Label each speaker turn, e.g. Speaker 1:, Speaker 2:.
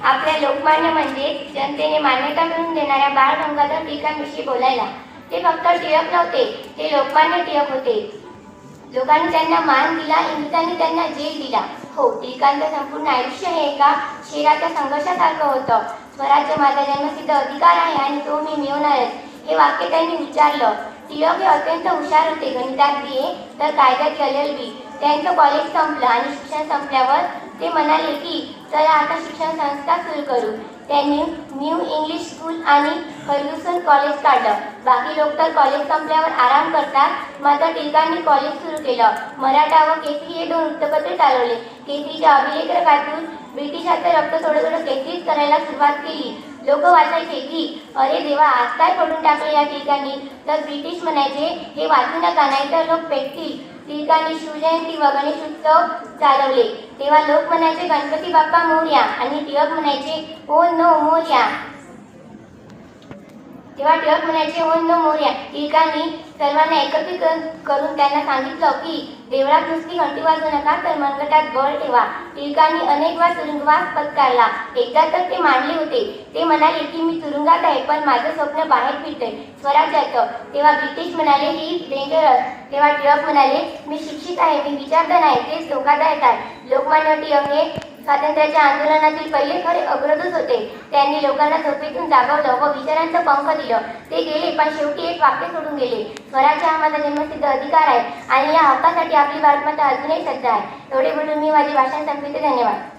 Speaker 1: आपल्या लोकमान्य म्हणजे जनतेने मान्यता मिळवून देणाऱ्या बाळ गंगाधर टिळकांविषयी बोलायला. ते फक्त टिळक नव्हते, ते लोकमान्य टिळक होते. लोकांनी त्यांना मान दिला, इंग्रजांनी त्यांना जेल दिला. हो, टिळकांचं संपूर्ण आयुष्य हे एका शेराच्या संघर्षासारखं होतं. स्वराज्य माझा जन्मसिद्ध अधिकार आहे आणि तो मी मिळवणारच, हे वाक्य त्यांनी उच्चारलं. टिळक हे अत्यंत हुशार होते. गणितात BA तर कायद्यात LLB. त्यांचं कॉलेज संपलं आणि शिक्षण संपल्यावर ते म्हणाले की चला आता शिक्षण संस्था सुरू करू. त्यांनी न्यू इंग्लिश स्कूल आणि फर्ग्युसन कॉलेज काढलं. बाकी लोक तर कॉलेज संपल्यावर आराम करतात, मात्र टिळकांनी कॉलेज सुरू केलं. मराठा व केसरी हे 2 वृत्तपत्रे चालवले. केसरीच्या अभिलेखकातून ब्रिटिशांचं रक्त थोडं थोडं केसरीच करायला सुरुवात केली. लोक वाचायचे की अरे देवा, आज काय पडून टाकले या टिळकांनी, तर ब्रिटिश म्हणायचे हे वाचू नका नाहीतर लोक पेटतील. टिळकांनी शिवजयंती व गणेशोत्सव चालवले. तेव्हा लोक म्हणायचे गणपती बाप्पा मोरया आणि टिळक म्हणायचे ओ नो मोरया. टिळकांनी सर्वांना एकत्रित करून त्यांना सांगितलं की देवळात नुसती घंटी वाजवू नका तर मनगटात बळ ठेवा. टिळकांनी अनेक वेळा तुरुंगवास पत्करला. एकदा तर ते मांडले होते. ते म्हणाले की मी तुरुंगात आहे पण माझं स्वप्न बाहेर फिरतंय स्वराज्याचं. तेव्हा ब्रिटिश म्हणाले ही इज डेंजरस. तेव्हा टिळक म्हणाले मी शिक्षित आहे, मी विचारधन आहे, तेच धोकादायक आहे. लोकमान्य टिळक हे स्वातंत्र्याच्या आंदोलनातील पहिले खरे अग्रदूत होते. त्यांनी लोकांना झोपेतून जागवलं व विचारांचं पंख दिलं. ते गेले पण शेवटी एक वाक्य सोडून गेले, स्वराज्य हा माझा जन्मसिद्ध अधिकार आहे आणि या हक्कासाठी आपली भारत माता अजूनही सज्ज आहे. एवढे बोलून मी माझे भाषण संपविते. धन्यवाद.